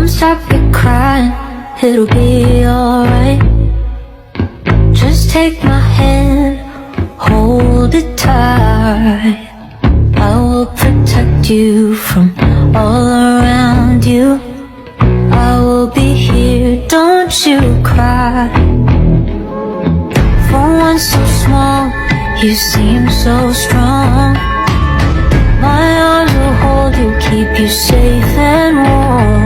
Don't stop your crying, it'll be alright. Just take my hand, hold it tight. I will protect you from all around you. I will be here, don't you cry. For one so small, you seem so strong. My arms will hold you, keep you safe and warm.